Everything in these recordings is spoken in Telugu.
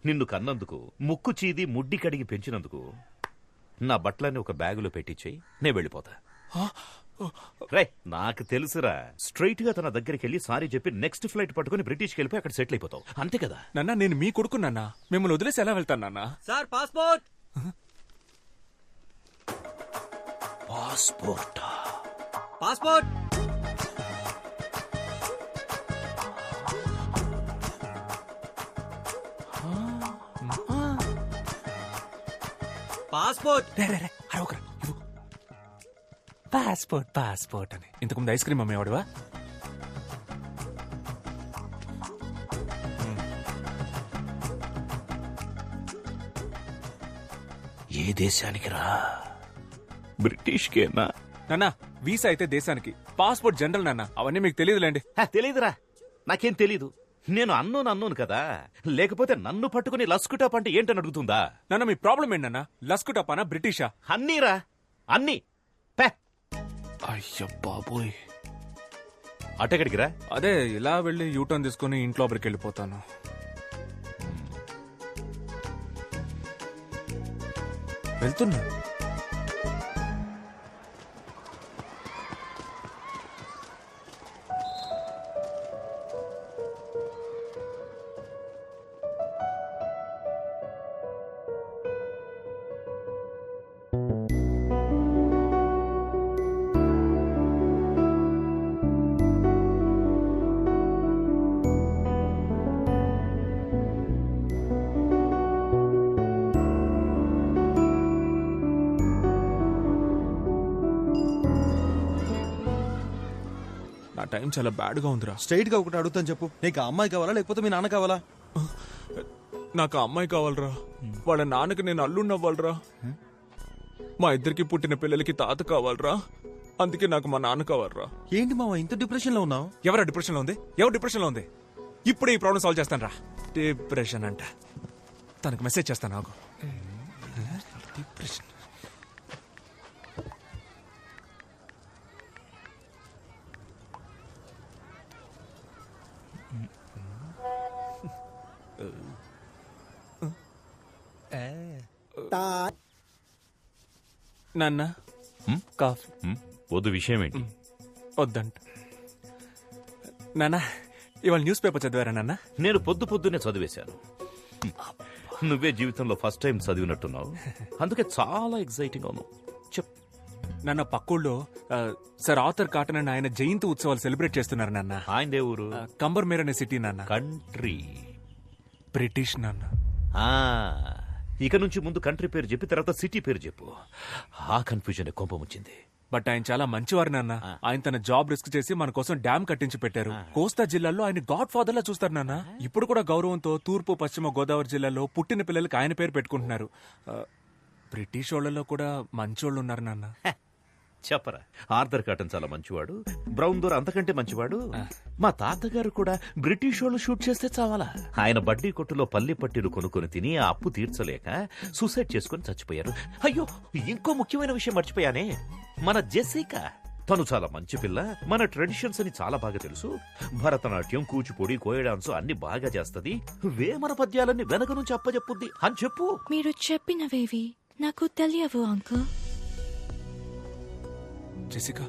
నిన్ను కన్నందుకు, ముక్కు చీది ముడ్డి కడిగి పెంచినందుకు నా బట్టలన్నీ ఒక బ్యాగులో పెట్టించేయి, నేను వెళ్ళిపోతా. రే, నాకు తెలుసురా, స్ట్రైట్ గా తన దగ్గరికి వెళ్ళి సారీ చెప్పి నెక్స్ట్ ఫ్లైట్ పట్టుకుని బ్రిటిష్కి వెళ్ళిపోయి అక్కడ సెటిల్ అయిపోతావు, అంతే కదా? నాన్న, నేను మీ కొడుకు నాన్న, మిమ్మల్ని వదిలేసి ఎలా వెళ్తాను నాన్న? Sir passport. Passport passport passport. Passport passport అని ఇంతకుముందు ఐస్ క్రీమ్ అమ్మేవాడువా? ఏ దేశానికి రా? బ్రిటిష్కేనా? నాన్న, వీసా అయితే దేశానికి, పాస్పోర్ట్ జనరల్ నాన్న, అవన్నీ మీకు తెలియదులేండి. తెలీదురా, నాకేం తెలీదు. నేను అన్నోను కదా, లేకపోతే నన్ను పట్టుకుని లస్కుటాప్ అంటే ఏంటని అడుగుతుందా? నాన్న, మీ ప్రాబ్లం ఏంటన్నా? లస్కుటాపానా బ్రిటిషా? అన్నీరా, అన్నీ. అయ్య బాబోయ్, అటెక్కడికి రా? అదే ఇలా వెళ్ళి యూటర్న్ తీసుకుని ఇంట్లోపలికి వెళ్ళిపోతాను. వెళ్తున్నా. నా టైం చాలా బ్యాడ్ గా ఉందిరా. స్ట్రైట్ గా ఒకటి అడుగుతాను చెప్పు, నీకు ఆ అమ్మాయి కావాలా లేకపోతే మీ నాన్న కావాలా? నాకు ఆ అమ్మాయి కావాలరా. వాళ్ళ నాన్నకి నేను అల్లుడిని అవ్వాలరా. మా ఇద్దరికి పుట్టిన పిల్లలకి తాత కావాలరా. అందుకే నాకు మా నాన్న కావాలరా. ఏంటి మావా ఇంత డిప్రెషన్ లో ఉన్నావు? ఎవరా డిప్రెషన్ లో ఉంది? ఎవరు డిప్రెషన్ లో ఉంది? ఇప్పుడే ఈ ప్రాబ్లం సాల్వ్ చేస్తాను రా. డిప్రెషన్ అంట, తనకు మెసేజ్ చేస్తాను. నాకు డిప్రెషన్. నాన్న, కాఫీ వద్దు. విషయం ఏంటి? వద్దంట. నాన్న, ఇవాళ న్యూస్ పేపర్ చదివారా నాన్న? నేను పొద్దున్నే చదివేశాను. నువ్వే జీవితంలో ఫస్ట్ టైం చదివినట్టున్నావు, అందుకే చాలా ఎక్సైటింగ్ అవును. చెప్ నాన్న, పక్కూళ్ళో సర్ ఆర్థర్ కాటన్ అండ్ ఆయన జయంతి ఉత్సవాలు సెలబ్రేట్ చేస్తున్నారు నాన్న. ఆయనదే ఊరు? కంబర్మేర్ అనే సిటీ నాన్న. కంట్రీ బ్రిటిష్ నాన్న. ఇక నుంచి ముందు కంట్రీ పేరు చెప్పి తర్వాత సిటీ పేరు చెప్పు. ఆ కన్ఫ్యూజన్ కోపం వచ్చింది. బట్ ఆయన చాలా మంచివారు నాన్న. ఆయన తన జాబ్ రిస్క్ చేసి మన కోసం డ్యామ్ కట్టించి పెట్టారు. కోస్తా జిల్లాలో ఆయన గాడ్ ఫాదర్ లా చూస్తారు నాన్న. ఇప్పుడు కూడా గౌరవంతో తూర్పు పశ్చిమ గోదావరి జిల్లాలో పుట్టిన పిల్లలకి ఆయన పేరు పెట్టుకుంటున్నారు. బ్రిటిష్ వాళ్ళలో కూడా మంచోళ్ళు ఉన్నారు నాన్న. చెప్పరా, ఆర్థర్ కాటన్ చాలా మంచివాడు, బ్రౌన్ దోర్ అంతకంటే మంచివాడు. మా తాతగారు కూడా బ్రిటిష్ వాళ్ళు షూట్ చేస్తే చావాలా. ఆయన బడ్డీ కొట్టులో పల్లి పట్టీలు కొనుక్కొని తిని ఆ అప్పు తీర్చలేక సూసైడ్ చేసుకుని చచ్చిపోయారు. అయ్యో, ఇంకో ముఖ్యమైన విషయం మర్చిపోయానే, మన జెసికా. తను చాలా మంచి పిల్ల, మన ట్రెడిషన్స్ అని చాలా బాగా తెలుసు. భరతనాట్యం, కూచిపూడి, కోయ డాన్స్ అన్ని బాగా చేస్తది. వేమన పద్యాలన్నీ వెనక నుంచి అప్పచెప్పుద్ది అని చెప్పు. మీరు చెప్పినవేవి నాకు తెలియవు అంకుల్. జెసికా,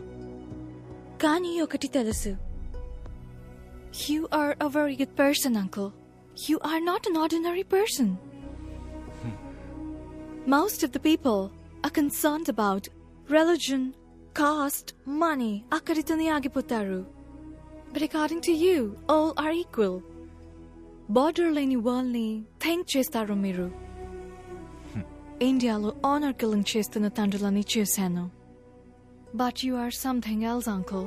కానీ ఒకటి తెలుసు. You are a very good person, uncle. You are not an ordinary person. Most of the people are concerned about religion, caste, money. Akkaritone agipotaru. But according to you, all are equal. Border leni world ni think chestaru miru. India lo honor killing chestunna tandrulani chusanu. But you are something else, uncle.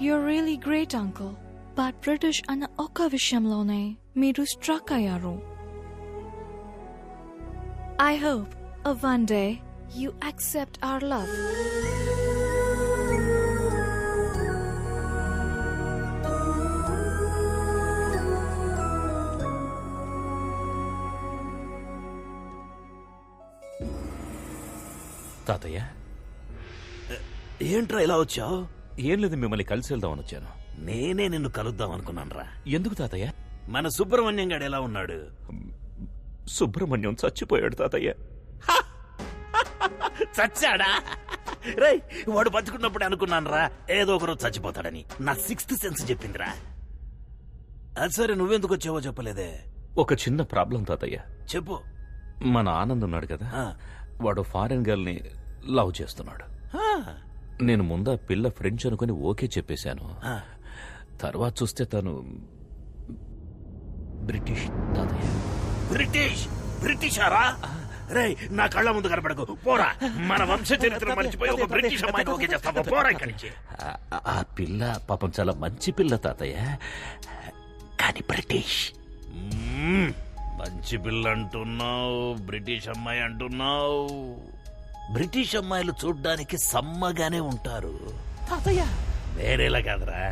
You're really great, uncle. But British ana oka vishamlone meeru struck ayaru. I hope one day you accept our love. తాతయ్య, ఏంట్రా ఇలా వచ్చావు? ఏం లేదు, మిమ్మల్ని కలిసి వెళ్దామని వచ్చాను. నేనే నిన్ను కలుద్దాం అనుకున్నాను రా. ఎందుకు తాతయ్య? మన సుబ్రహ్మణ్యం గాడు ఎలా ఉన్నాడు? సుబ్రహ్మణ్యం చచ్చిపోయాడు తాతయ్య. చచ్చాడా? రేయ్, వాడు బతుకున్నప్పుడు అనుకున్నాను రా ఏదో ఒకరోజు చచ్చిపోతాడని. నా సిక్స్త్ సెన్స్ చెప్పిందిరా. అది సరే, నువ్వెందుకు వచ్చావో చెప్పలేదే. ఒక చిన్న ప్రాబ్లం తాతయ్య. చెప్పు. మన ఆనంద్ ఉన్నాడు కదా, ఆ. వాడు ఫారెన్ గర్ల్ ని లవ్ చేస్తున్నాడు. ఆ, నేను ముందా పిల్ల ఫ్రెంచ్ అనుకుని ఓకే చెప్పేశాను. ఆ. తర్వాత చూస్తే తను బ్రిటిష్ తాతయ్య. బ్రిటిషారా? రేయ్, నా కళ్ళ ముందు కనపడకు, పోరా. మన వంశ చరిత్ర మర్చిపోయి ఒక బ్రిటిష్ అమ్మాయిని ఓకే చేస్తావా? పోరా ఇక్కడి నుంచి. ఆ పిల్ల పాపం చాలా మంచి పిల్ల తాతయ్య, కానీ బ్రిటిష్. మంచి పిల్ల అంటున్నావు, బ్రిటిష్ అమ్మాయి అంటున్నావు. బ్రిటిష్ అమ్మాయిలు చూడ్డానికి సమ్మగానే ఉంటారు వేరేలా కాదురా.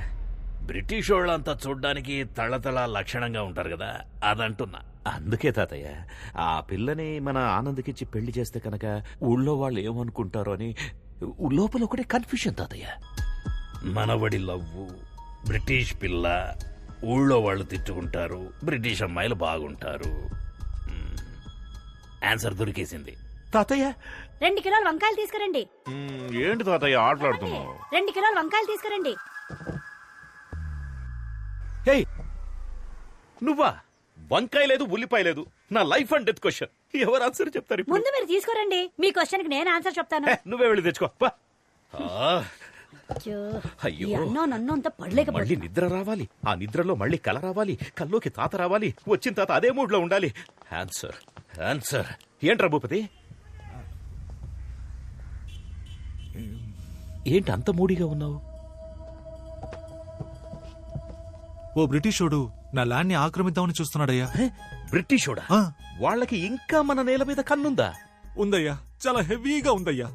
బ్రిటిష్ వాళ్ళంతా చూడ్డానికి తళతళ లక్షణంగా ఉంటారు కదా, అదంటున్నా. అందుకే తాతయ్య ఆ పిల్లని మన ఆనంద్కిచ్చి పెళ్లి చేస్తే కనుక ఊళ్ళో వాళ్ళు ఏమనుకుంటారో అని లోపల ఒకటే కన్ఫ్యూషన్ తాతయ్య. మనవడి లవ్వు, బ్రిటిష్ పిల్ల, ఊళ్ళో వాళ్ళు తిట్టుకుంటారు, బ్రిటిష్ అమ్మాయిలు బాగుంటారు. ఆన్సర్ దొరికేసింది. తాతయ్య 2 కిలోల వంకాయలు తీసుకురండి. ఏంటి తాతయ్య ఆటలాడుతున్నావు? 2 కిలోల వంకాయలు తీసుకురండి. నువ్వా? వంకాయ లేదు, ఉల్లిపాయ లేదు. నా లైఫ్ అండ్ డెత్ క్వశ్చన్. ఎవరు ఆన్సర్ చెప్తారు ఇప్పుడు? ముందు మీరు తీసుకురండి, మీ క్వశ్చన్ కి నేను ఆన్సర్ చెప్తాను. నువ్వే వెళ్ళి తెచ్చుకో. పా. అయ్యో, అయ్యో. ఈ అన్నం నన్ను అంత మళ్ళీ పడలేకపోతే నిద్ర రావాలి, ఆ నిద్రలో మళ్ళీ కల రావాలి, కల్లోకి తాత రావాలి, వచ్చిన తాత అదే మూడ్ లో ఉండాలి. ఆన్సర్ ఆన్సర్ ఏంట్రా భూపతి? ఏంటి అంత మూడిగా ఉన్నావు? ఓ బ్రిటిషోడు నా ల్యాండ్ ని ఆక్రమిద్దామని చూస్తున్నాడయ్యా. బ్రిటిషోడా? ఆ. వాళ్ళకి ఇంకా మన నేల మీద కన్నుందా? ఉందయ్యా, చాలా హెవీగా ఉందయ్యా.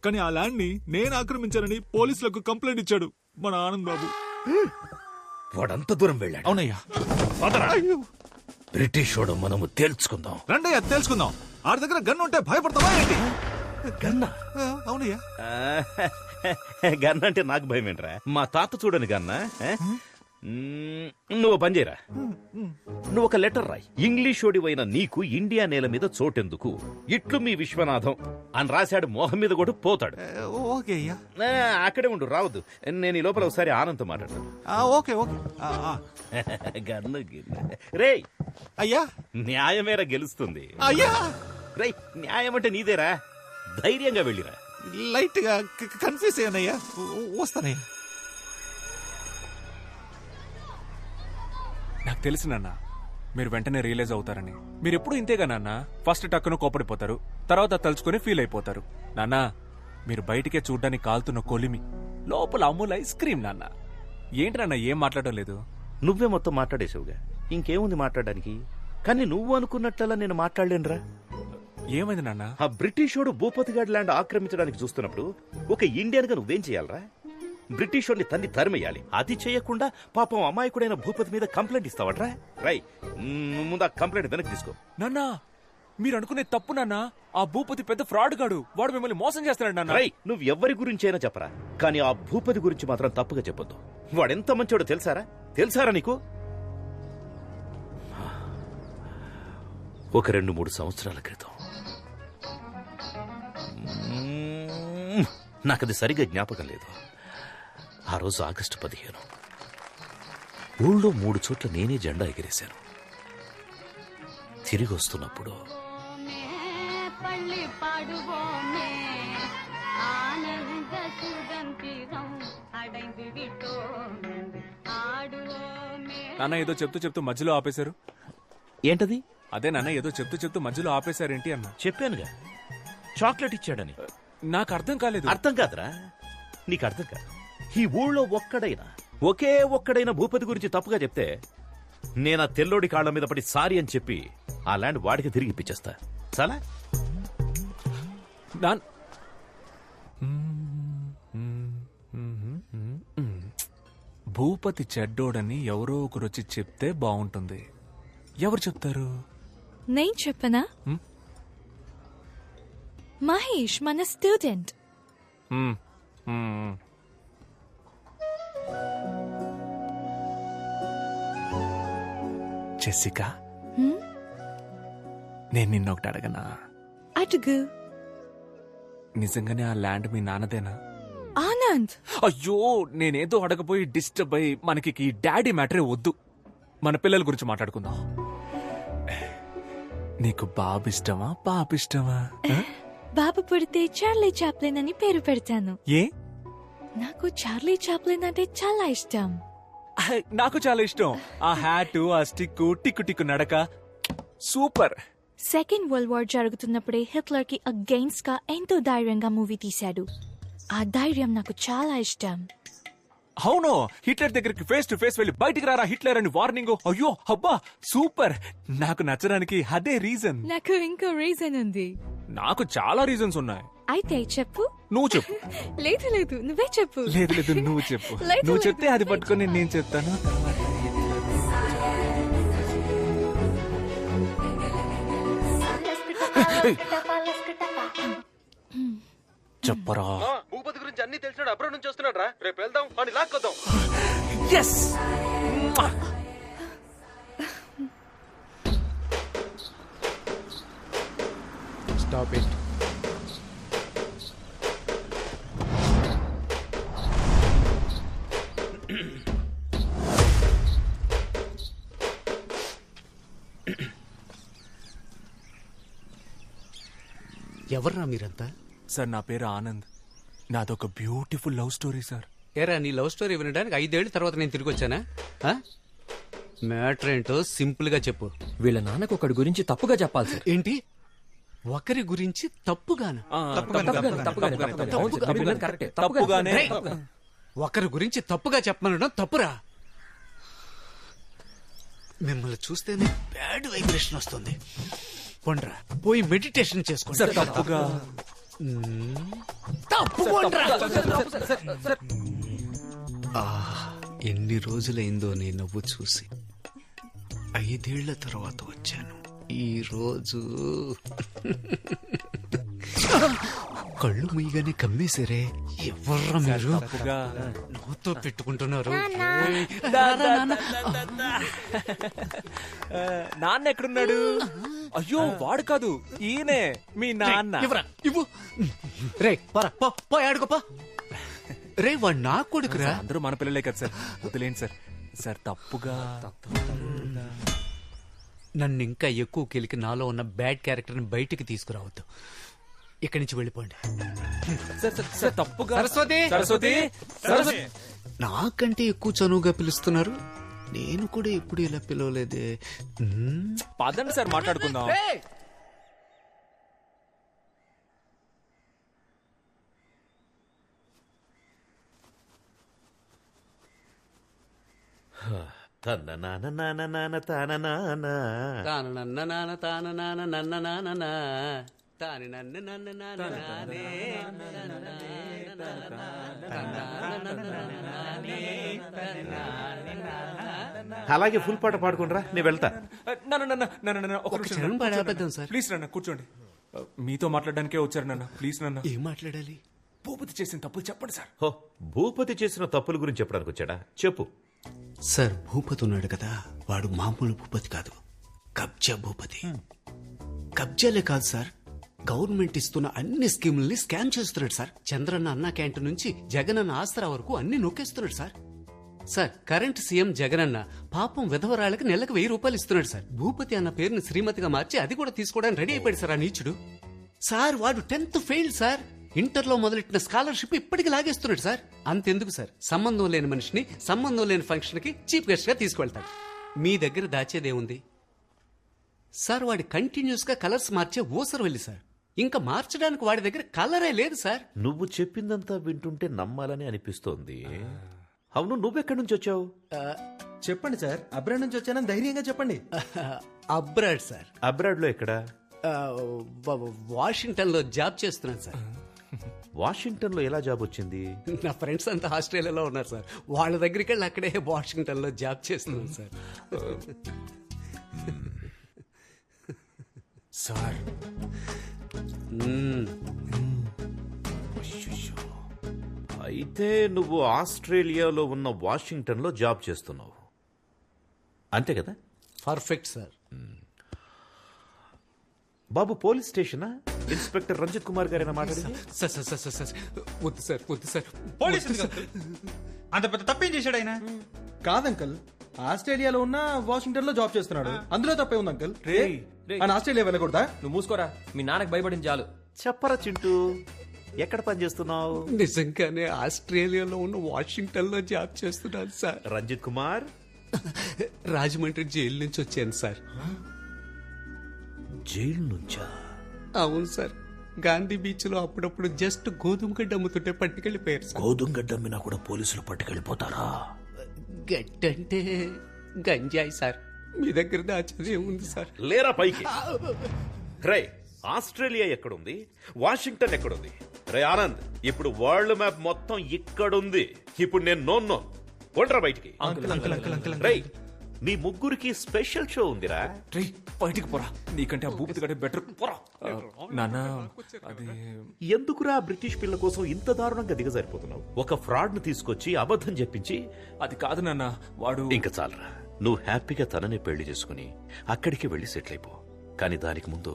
కానీ ఆ ల్యాండ్ ని నేను ఆక్రమించానని పోలీసులకు కంప్లైంట్ ఇచ్చాడు మన ఆనంద్ బాబు. వాడంత దూరం వెళ్ళాడు. అవునయ్యా. పదరా. అయ్యో. బ్రిటిషోడు మనము తేల్చుకుందాం. రండయ్యా, తెలుసుకుందాం. ఆడి దగ్గర గన్ ఉంటే భయపడతావా ఏంటి? గన్నా? అవునయ్యా. గన్న అంటే నాకు భయం ఏంట్రా? మా తాత చూడని గన్నా. నువ్వు పని చేయరా, నువ్వు ఒక లెటర్ రాయి. ఇంగ్లీషోడివైన నీకు ఇండియా నేల మీద చోటెందుకు, ఇట్లు మీ విశ్వనాథం అని రాశాడు. మోహం మీద కూడా పోతాడు. ఓకే అయ్యా. అక్కడే ఉండు, రావద్దు. నేను ఈ లోపల ఒకసారి ఆనంద్ మాట్లాడతాను. Okay okay. గన్ను రే అయ్యా. న్యాయమేరా గెలుస్తుంది. అయ్యా, రే న్యాయం అంటే నీదేరా, ధైర్యంగా వెళ్ళిరా. లైట్ గా కన్ఫ్యూజ్ అయ్యానయ్యా. వస్తానయ్యా. నాకు తెలుసు నాన్న, మీరు వెంటనే రియలైజ్ అవుతారని. మీరు ఎప్పుడు ఇంతేగా నాన్న, ఫస్ట్ టక్కున కోపడిపోతారు, తర్వాత తలుచుకొని ఫీల్ అయిపోతారు. నాన్న, మీరు బయటికే చూడ్డానికి కాలుతున్న కొలిమి, లోపల అమూల్ ఐస్ క్రీమ్. నాన్న ఏంటి నాన్న ఏం మాట్లాడడం లేదు? నువ్వే మొత్తం మాట్లాడేసావుగా, ఇంకేముంది మాట్లాడడానికి? కానీ నువ్వు అనుకున్నట్లలా నేను మాట్లాడలేనురా. ఏమైంది నాన్న? ఆ బ్రిటిషోడు భూపతిగాడ్ ల్యాండ్ ఆక్రమించడానికి చూస్తున్నప్పుడు ఒక ఇండియన్ గా నువ్వేం చేయాలరా? బ్రిటిషోడిని తన్ని తరిమేయాలి. అది చేయకుండా పాపం అమాయకుడైన భూపతి మీద కంప్లైంట్ ఇస్తావట్రా? రై, ముందు ఆ కంప్లైంట్ వెనక్కి తీసుకో. నాన్న, మీరు అనుకునే తప్పు నాన్న. ఆ భూపతి పెద్ద ఫ్రాడ్ గాడు, వాడు మిమ్మల్ని మోసం చేస్తున్నాడు నాన్న. రై, నువ్వు ఎవరి గురించైనా చెప్పరా, కానీ ఆ భూపతి గురించి మాత్రం తప్పుగా చెప్పొద్దు. వాడెంత మంచోడో తెలుసారా నీకు? ఒక 2-3 సంవత్సరాల క్రితం, నాకది సరిగా జ్ఞాపకం లేదు. ఆ రోజు ఆగస్టు 15, ఊళ్ళో 3 చోట్ల నేనే జెండా ఎగిరేశాను. తిరిగి వస్తున్నప్పుడు నాన్న ఏదో చెప్తూ మధ్యలో ఆపేశారు. ఏంటది? అదే నాన్న, ఏదో చెప్తూ మధ్యలో ఆపేశారేంటి అన్న. చెప్పానుగా, చాక్లెట్ ఇచ్చాడని. నాకు అర్థం కాలేదు. అర్థం కాదురా, నీకు అర్థం కాదు. ఈ ఊళ్ళో ఒకే ఒక్కడైనా భూపతి గురించి తప్పుగా చెప్తే నేను ఆ తెల్లోడి కాళ్ళ మీద పడి సారీ అని చెప్పి ఆ ల్యాండ్ వాడికి తిరిగి ఇప్పించేస్తా. చాలా భూపతి చెడ్డోడని ఎవరో ఒకరొచ్చి చెప్తే బాగుంటుంది. ఎవరు చెప్తారు? నేను చెప్పనా? మహేష్ మన స్టూడెంట్. జెసికా, నేను నిన్నొకటి అడగనా? అటుగు. నిజంగానే ఆ ల్యాండ్ మీ నాన్నదేనా? ఆనంద్, అయ్యో, నేనేదో అడగపోయి డిస్టర్బ్ అయ్యి మనకి ఈ డాడీ మ్యాటరే వద్దు. మన పిల్లల గురించి మాట్లాడుకుందాం. నీకు బాబు ఇష్టమా, పాప ఇష్టమా? బాబు పుడితే చార్లీ చాప్లిన్ అని పేరు పెడతాను. ఏ? నాకు చార్లీ చాప్లిన్ అంటే చాలా ఇష్టం. నాకు చాలా ఇష్టం. ఆ హ్యాటు, ఆ స్టిక్, టిక్కు టిక్కు నడక సూపర్. సెకండ్ వరల్డ్ వార్ జరుగుతున్నప్పుడే హిట్లర్ కి అగెయిన్స్ట్ గా ఎంతో ధైర్యంగా మూవీ తీశాడు. ఆ ధైర్యం నాకు చాలా ఇష్టం. అవును, హిట్లర్ దగ్గరికి ఫేస్ టు ఫేస్ వెళ్ళి బయటికి రారా హిట్లర్ అని వార్నింగ్. అయ్యో అబ్బా సూపర్. నాకు నచ్చడానికి అదే రీజన్. నాకు ఇంకో రీజన్ ఉంది. నాకు చాలా రీజన్స్ ఉన్నాయి. అయితే చెప్పు. నువ్వు చెప్పు. లేదు లేదు, నువ్వే చెప్పు. లేదు లేదు, నువ్వు చెప్పు. లేదు, నువ్వు లేదు, చెప్తే అది పట్టుకొని నేను చెప్తాను. చెప్పరా. భూపతి గురించి అన్ని తెలిసినాడు, అబ్రాడ్ నుంచి వస్తున్నాడు రా. రేపు వెళ్దాం, వాడిని లాక్కొద్దాం. ఎస్. Stop it. ఎవర్రా మీరంతా? సార్, నా పేరు ఆనంద్. నాదొక బ్యూటిఫుల్ లవ్ స్టోరీ సార్. ఏరా, నీ లవ్ స్టోరీ వినడానికి 5 ఏళ్ల తర్వాత నేను తిరిగి వచ్చానా? మ్యాటర్ ఏంటో సింపుల్ గా చెప్పు. వీళ్ళ నాన్నకు ఒకడి గురించి తప్పుగా చెప్పాలి సార్. ఏంటి? ఒకరి గురించి తప్పుగానా? తప్పుగానే. ఒకరి గురించి తప్పుగా చెప్పమనడం తప్పురా. మిమ్మల్ని చూస్తేనే బ్యాడ్ వైబ్రేషన్ వస్తుంది. కొండ్రా, పోయి మెడిటేషన్ చేసుకోండి. సార్, తప్పుగా. ఎన్ని రోజులైందో నీ నవ్వు చూసి. 5 ఏళ్ల తర్వాత వచ్చాను. ఈ రోజు కళ్ళు ముయ్యగానే కమ్మేశారే. ఎవర్రా మీరు? నవ్వుతో పెట్టుకుంటున్నారు. నాన్న ఎక్కడున్నాడు? అయ్యో, వాడు కాదు, ఈయనే మీ నాన్న. ఇవ్వు. రే పరా, పో ఆడుకోపా. రే, వాడు నా కొడుకురా. అందరూ మన పిల్లలే కదా సార్, వదిలేండి సార్. సార్, తప్పుగా. నన్ను ఇంకా ఎక్కువ కెలికి నాలో ఉన్న బ్యాడ్ క్యారెక్టర్ ని బయటికి తీసుకురావద్దు. ఇక్కడి నుంచి వెళ్ళిపోండి. తప్పుగా. సరస్వతి, సరస్వతి, సరస్వతి. నాకంటే ఎక్కువ చనువుగా పిలుస్తున్నారు. నేను కూడా ఎప్పుడు ఇలా పిలవలేదే. పదండి సార్, మాట్లాడుకుందాం. తన నాన్న నాన్న నాన్న తాన నాన్న. తాను నన్న నాన్న తాన నాన్న నన్న నాన్న తాని నన్ను నన్ను నానే. అలాగే ఫుల్ పాట పాడుకుంటరా, నేను వెళ్తా. ఒక క్షణం పాడేద్దాం సార్. ప్లీజ్ నాన్న, కూర్చోండి. మీతో మాట్లాడడానికే వచ్చారు నాన్న. ప్లీజ్ నాన్న. ఏం మాట్లాడాలి? భూపతి చేసిన తప్పులు చెప్పండి సార్. హో, భూపతి చేసిన తప్పుల గురించి చెప్పడానికి వచ్చాడా? చెప్పు. సార్, భూపతి ఉన్నాడు కదా, వాడు మామూలు భూపతి కాదు, కబ్జా భూపతి. కబ్జాలే కాదు సార్, గవర్నమెంట్ ఇస్తున్న అన్ని స్కీముల్ని స్కామ్ చేస్తున్నాడు సార్. చంద్రన్న అన్న క్యాంటీన్ నుంచి జగనన్న ఆసరా వరకు అన్ని నొక్కేస్తున్నాడు sir. Sir, current CM Jagananna పాపం విధవరాళ్ళకి నెలకు 1000 రూపాయలు ఇస్తున్నాడు సార్. భూపతి అన్న పేరుని శ్రీమతిగా మార్చి అది కూడా తీసుకోవడానికి రెడీ అయిపోయాడు సార్ ఆ నీచుడు. సార్, వాడు 10th ఫెయిల్ సార్. ఇంటర్లో మొదలెట్టిన స్కాలర్షిప్ ఇప్పటికి లాగేస్తున్నాడు సార్. అంతెందుకు సార్, సంబంధం లేని మనిషిని సంబంధం లేని ఫంక్షన్ కి చీఫ్ గెస్ట్ గా తీసుకువెళ్తాడు. మీ దగ్గర దాచేదేముంది సార్? వాడి కంటిన్యూస్ గా కలర్స్ మార్చే ఊసరు వెళ్ళి సార్. ఇంకా మార్చడానికి వాడి దగ్గర కలరే లేదు సార్. నువ్వు చెప్పిందంతా వింటుంటే నమ్మాలని అనిపిస్తోంది. అవును, నువ్వెక్కడి నుంచి వచ్చావు? చెప్పండి సార్, అబ్రాడ్ నుంచి వచ్చానని ధైర్యంగా చెప్పండి. Abroad sir. అబ్రాడ్ లో ఎక్కడా? వాషింగ్టన్ లో జాబ్ చేస్తున్నాను సార్. వాషింగ్టన్ లో ఎలా జాబ్ వచ్చింది? నా ఫ్రెండ్స్ అంతా ఆస్ట్రేలియాలో ఉన్నారు సార్. వాళ్ళ దగ్గరికి వెళ్ళి అక్కడే వాషింగ్టన్ లో జాబ్ చేస్తున్నాను సార్. సార్, అయితే నువ్వు ఆస్ట్రేలియాలో ఉన్న వాషింగ్టన్ లో జాబ్ చేస్తున్నావు, అంతే కదా? Perfect sir. బాబు పోలీస్ స్టేషనా? ఇన్స్పెక్టర్ రంజిత్ కుమార్ గారేనా మాట్లాడింది? సార్ సార్ సార్ సార్ వద్దు సార్, వద్దు సార్. అంత పెద్ద తప్పేం చేశాడు ఆయన? కాదంకల్, ఆస్ట్రేలియాలో ఉన్న వాషింగ్టన్ లో జాబ్ చేస్తున్నాడు. అందులో తప్పే ఉంది అంకల్. ఆయన ఆస్ట్రేలియా వెళ్ళకూడదా? నువ్వు మూసుకోరా, మీ నాన్నకి భయపడింది చాలు. చెప్పరా చింటూ, ఎక్కడ పని చేస్తున్నావు? నిజంగానే ఆస్ట్రేలియాలో ఉన్న వాషింగ్టన్ లో జాబ్ చేస్తున్నాను సార్. రంజిత్ కుమార్, రాజమండ్రి జైలు నుంచి వచ్చాను సార్. జైలు నుంచా? అవును సార్. గాంధీ బీచ్ లో అప్పుడప్పుడు జస్ట్ గోధుమ గడ్డ అమ్ముతుంటే పట్టుకెళ్ళిపోయారు సార్. గోధుమ గడ్డ అమ్మినా కూడా పోలీసులు పట్టుకెళ్ళిపోతారా? గడ్డంటే గంజాయి సార్. మీ దగ్గర దాచేది ఏముంది సార్? లేరా పైకి. రే, ఆస్ట్రేలియా ఎక్కడుంది, వాషింగ్టన్ ఎక్కడుంది? రే ఆనంద్, ఇప్పుడు వరల్డ్ మ్యాప్ మొత్తం ఇక్కడుంది. ఇప్పుడు నేను నో కొండ్రా బయటికి. రే, మీ ముగ్గురికి స్పెషల్ షో ఉందిరా. రే బయటికి పోరా, నీకంటే ఆ భూపతి గడే బెటర్ పోరా. నాన్న అది ఎందుకురా బ్రిటిష్ పిల్ల కోసం ఇంత దారుణంగా దిగజారిపోతున్నావు? ఒక ఫ్రాడ్ ను తీసుకొచ్చి అబద్ధం చెప్పించి. అది కాదు నాన్న, వాడు ఇంకా చాలరా, నువ్వు హ్యాపీగా తనని పెళ్లి చేసుకుని అక్కడికి వెళ్లి సెటిల్ అయిపో. కానీ దానికి ముందు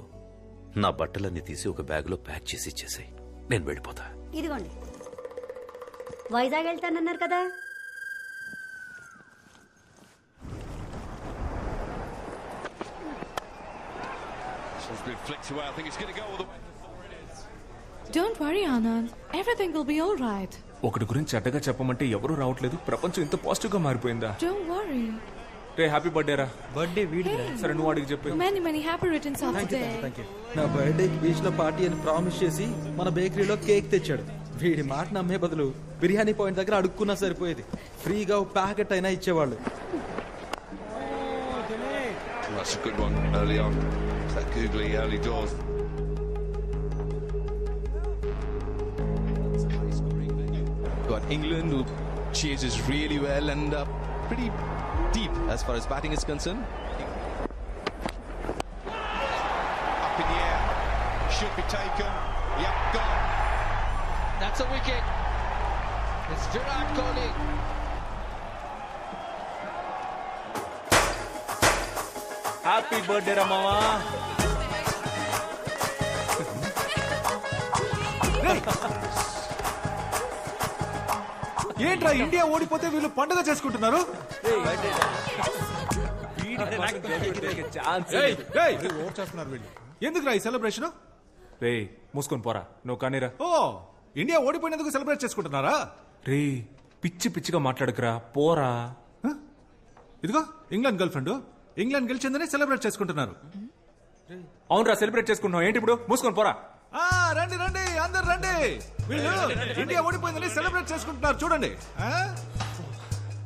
నా బట్టలన్నీ తీసి ఒక బ్యాగ్ లో ప్యాక్ చేసి ఇచ్చేసాయి. నేను వెళ్ళిపోతా. ఇదిగోండి. వైజాగ్ వెళ్తానన్నారు కదా. Don't worry, Anand. Everything will be all right. ఒకటి గురించి చెడ్డగా చెప్పమంటే ఎవరూ రావట్లేదు. ప్రపంచం ఇంత పాజిటివ్ గా మారిపోయిందా? Don't worry. Ray happy birthday రా. బర్త్డే వీడిదిరా. సరే నువ్వు అడిగి చెప్పు. Many happy returns of the day. నా బర్త్డేకి బీచ్ లో పార్టీ అని ప్రామిస్ చేసి మన బేకరీలో కేక్ తెచ్చాడు. వీడి మాట నమ్మే బదులు బిర్యానీ పాయింట్ దగ్గర అడుక్కున్నా సరిపోయేది. ఫ్రీగా ప్యాకెట్ అయినా ఇచ్చేవాళ్ళు. That's a good one early on. That googly early doors. Got England who chases really well and pretty deep as far as batting is concerned. Up in the air, should be taken. Yep, gone. That's a wicket. It's Virat Kohli. Happy birthday రా మావా. ఏంట్రా ఇండియా ఓడిపోతే వీళ్ళు పండుగ చేసుకుంటున్నారు? చేస్తున్నారు వీళ్ళు. ఎందుకురా ఈ సెలబ్రేషన్? రే మూసుకొని పోరా, నువ్వు కానీరా. ఓ, ఇండియా ఓడిపోయినందుకు సెలబ్రేట్ చేసుకుంటున్నారా? రే పిచ్చి పిచ్చిగా మాట్లాడకురా, పోరా. ఇదిగో ఇంగ్లాండ్ గర్ల్ ఫ్రెండ్, ఇంగ్లాండ్ గెలిచిందని సెలబ్రేట్ చేసుకుంటున్నారు. అవునరా, సెలబ్రేట్ చేసుకుంటున్నావు ఏంటి ఇప్పుడు? మూసుకొని పోరా. రండి రండి అందరు రండి. వీళ్ళు ఇండియా ఓడిపోయిందని సెలబ్రేట్ చేసుకుంటున్నారు చూడండి.